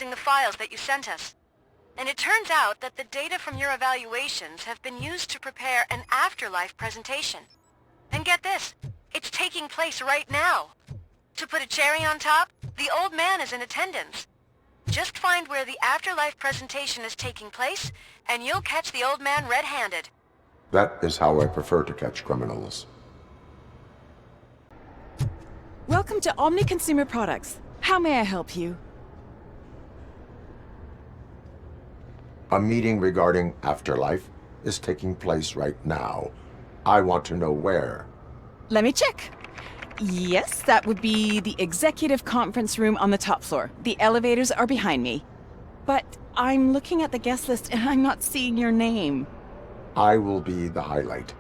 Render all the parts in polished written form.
using the files that you sent us. And it turns out that the data from your evaluations have been used to prepare an Afterlife presentation. And get this, it's taking place right now. To put a cherry on top, the old man is in attendance. Just find where the Afterlife presentation is taking place, and you'll catch the old man red-handed. That is how I prefer to catch criminals. Welcome to Omni Consumer Products. How may I help you? A meeting regarding Afterlife is taking place right now. I want to know where. Let me check. Yes, that would be the executive conference room on the top floor. The elevators are behind me. But I'm looking at the guest list and I'm not seeing your name. I will be the highlight.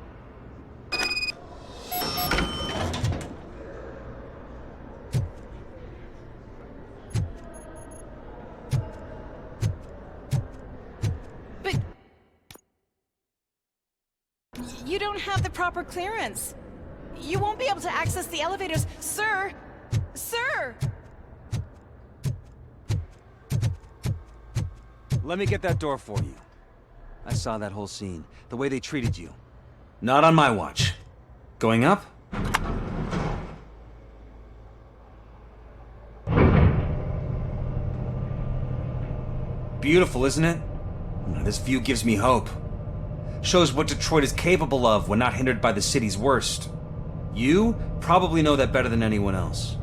But you don't have the proper clearance. You won't be able to access the elevators, sir! Sir! Let me get that door for you. I saw that whole scene. The way they treated you. Not on my watch. Going up? Beautiful, isn't it? This view gives me hope. Shows what Detroit is capable of when not hindered by the city's worst. You probably know that better than anyone else.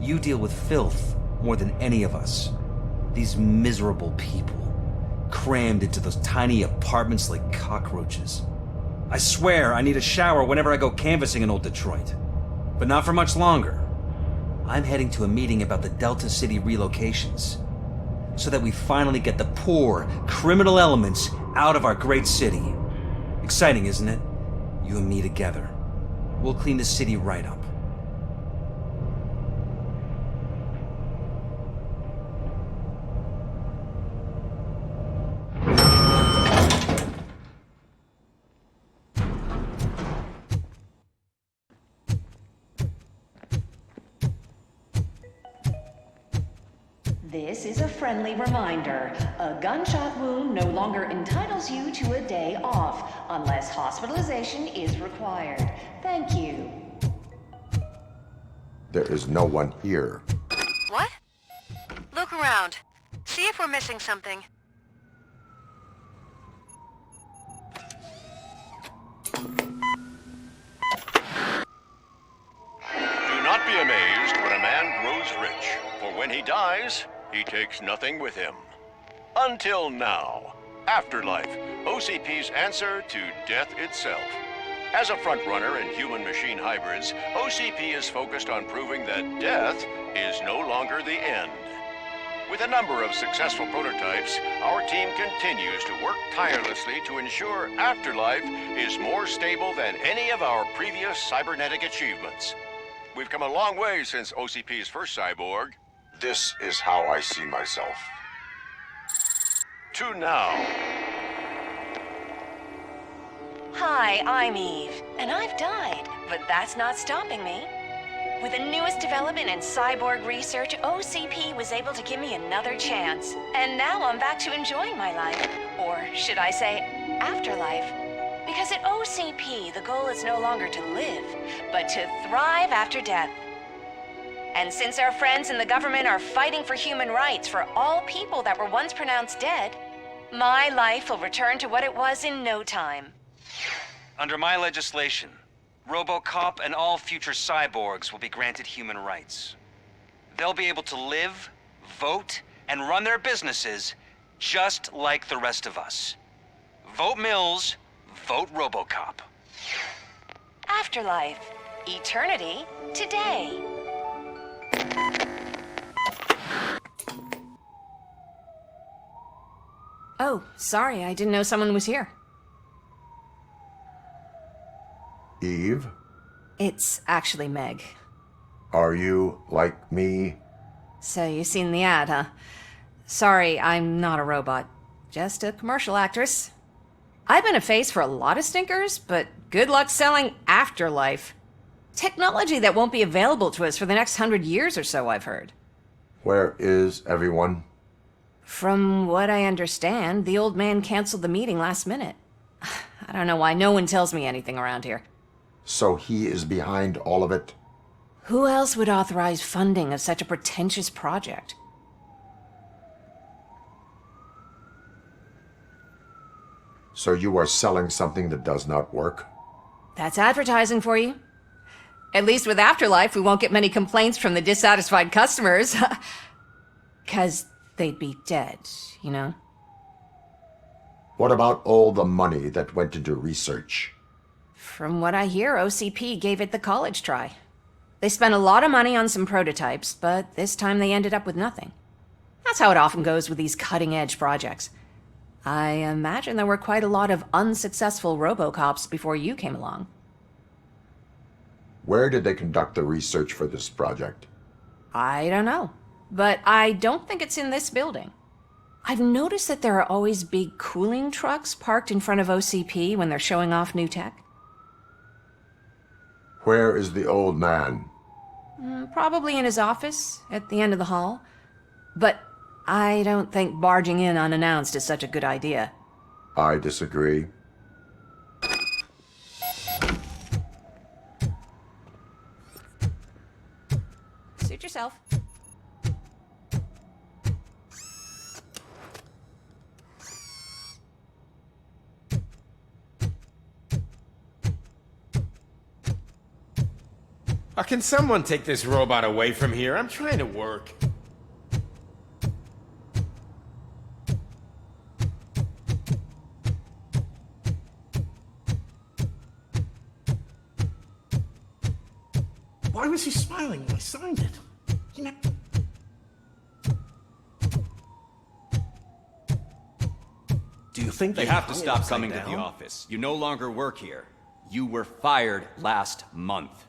You deal with filth more than any of us. These miserable people, crammed into those tiny apartments like cockroaches. I swear I need a shower whenever I go canvassing in old Detroit. But not for much longer. I'm heading to a meeting about the Delta City relocations, so that we finally get the poor, criminal elements out of our great city. Exciting, isn't it? You and me together. We'll clean the city right up. This is a friendly reminder. A gunshot wound no longer entitles you to a day off, unless hospitalization is required. Thank you. There is no one here. What? Look around. See if we're missing something. Do not be amazed when a man grows rich, for when he dies, he takes nothing with him. Until now. Afterlife, OCP's answer to death itself. As a frontrunner in human-machine hybrids, OCP is focused on proving that death is no longer the end. With a number of successful prototypes, our team continues to work tirelessly to ensure Afterlife is more stable than any of our previous cybernetic achievements. We've come a long way since OCP's first cyborg. This is how I see myself. To now. Hi, I'm Eve, and I've died, but that's not stopping me. With the newest development in cyborg research, OCP was able to give me another chance. And now I'm back to enjoying my life. Or should I say, afterlife. Because at OCP, the goal is no longer to live, but to thrive after death. And since our friends in the government are fighting for human rights for all people that were once pronounced dead, my life will return to what it was in no time. Under my legislation, RoboCop and all future cyborgs will be granted human rights. They'll be able to live, vote, and run their businesses just like the rest of us. Vote Mills, vote RoboCop. Afterlife. Eternity. Today. Oh, sorry, I didn't know someone was here. Eve, It's actually Meg. are you like me? So you've seen the ad, huh? Sorry, I'm not a robot. Just a commercial actress. I've been a face for a lot of stinkers, but good luck selling Afterlife. Technology that won't be available to us for the next 100 years or so, I've heard. Where is everyone? From what I understand, the old man canceled the meeting last minute. I don't know why no one tells me anything around here. So he is behind all of it? Who else would authorize funding of such a pretentious project? So you are selling something that does not work? That's advertising for you. At least with Afterlife, we won't get many complaints from the dissatisfied customers. 'Cause they'd be dead, you know? What about all the money that went into research? From what I hear, OCP gave it the college try. They spent a lot of money on some prototypes, but this time they ended up with nothing. That's how it often goes with these cutting-edge projects. I imagine there were quite a lot of unsuccessful RoboCops before you came along. Where did they conduct the research for this project? I don't know, but I don't think it's in this building. I've noticed that there are always big cooling trucks parked in front of OCP when they're showing off new tech. Where is the old man? Probably in his office, at the end of the hall. But I don't think barging in unannounced is such a good idea. I disagree. Suit yourself. Can someone take this robot away from here? I'm trying to work. Why was he smiling when I signed it? You know... Do you think You have to stop coming to the office. You no longer work here. You were fired last month.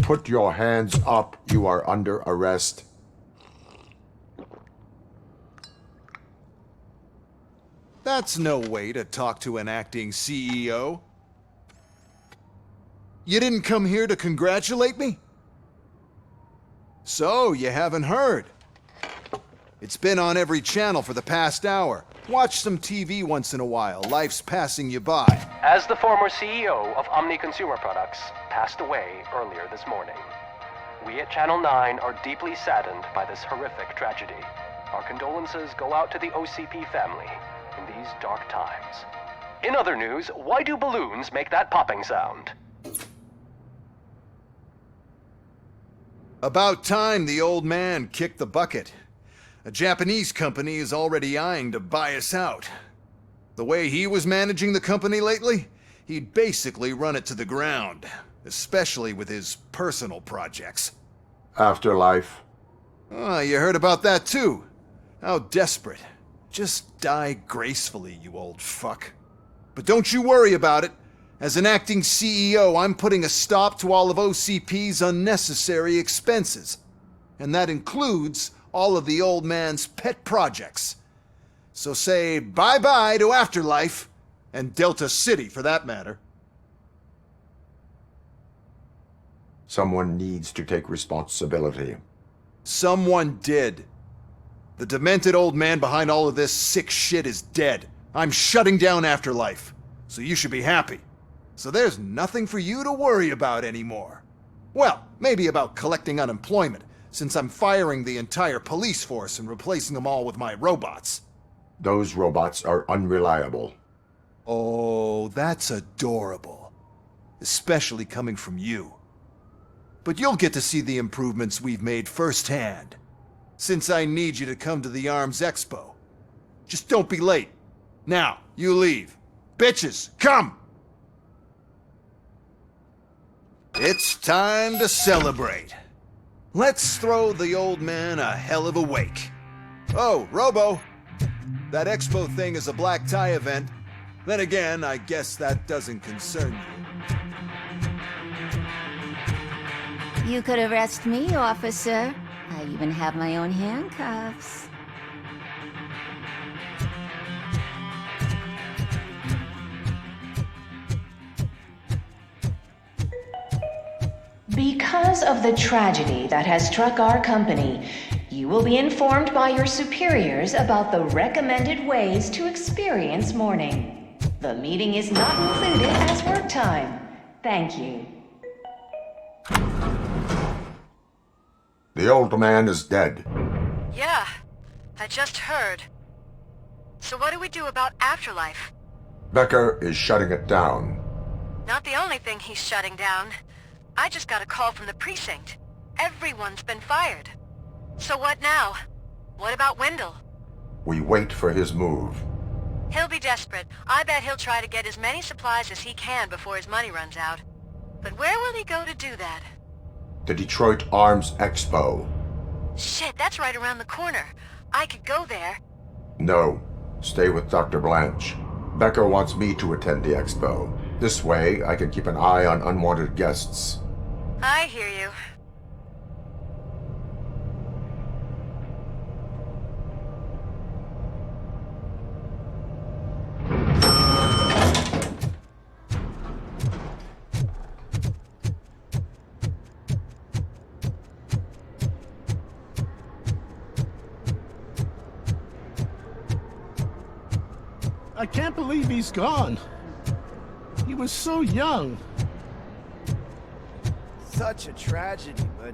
Put your hands up. You are under arrest. That's no way to talk to an acting CEO. You didn't come here to congratulate me? So, you haven't heard. It's been on every channel for the past hour. Watch some TV once in a while. Life's passing you by. As the former CEO of Omni Consumer Products passed away earlier this morning, we at Channel 9 are deeply saddened by this horrific tragedy. Our condolences go out to the OCP family in these dark times. In other news, why do balloons make that popping sound? About time the old man kicked the bucket. A Japanese company is already eyeing to buy us out. The way he was managing the company lately, he'd basically run it to the ground, especially with his personal projects. Afterlife. Oh, you heard about that too? How desperate. Just die gracefully, you old fuck. But don't you worry about it. As an acting CEO, I'm putting a stop to all of OCP's unnecessary expenses. And that includes all of the old man's pet projects. So say bye-bye to Afterlife, and Delta City for that matter. Someone needs to take responsibility. Someone did. The demented old man behind all of this sick shit is dead. I'm shutting down Afterlife, so you should be happy. So there's nothing for you to worry about anymore. Well, maybe about collecting unemployment, since I'm firing the entire police force and replacing them all with my robots. Those robots are unreliable. Oh, that's adorable. Especially coming from you. But you'll get to see the improvements we've made firsthand. Since I need you to come to the ARMS Expo. Just don't be late. Now, you leave. Bitches, come! It's time to celebrate. Let's throw the old man a hell of a wake. Oh, Robo! That expo thing is a black tie event. Then again, I guess that doesn't concern you. You could arrest me, officer. I even have my own handcuffs. Because of the tragedy that has struck our company, you will be informed by your superiors about the recommended ways to experience mourning. The meeting is not included as work time. Thank you. The old man is dead. Yeah, I just heard. So what do we do about Afterlife? Becker is shutting it down. Not the only thing he's shutting down. I just got a call from the precinct. Everyone's been fired. So what now? What about Wendell? We wait for his move. He'll be desperate. I bet he'll try to get as many supplies as he can before his money runs out. But where will he go to do that? The Detroit Arms Expo. Shit, that's right around the corner. I could go there. No. Stay with Dr. Blanche. Becker wants me to attend the expo. This way, I can keep an eye on unwanted guests. I hear you. I can't believe he's gone. He was so young. Such a tragedy, but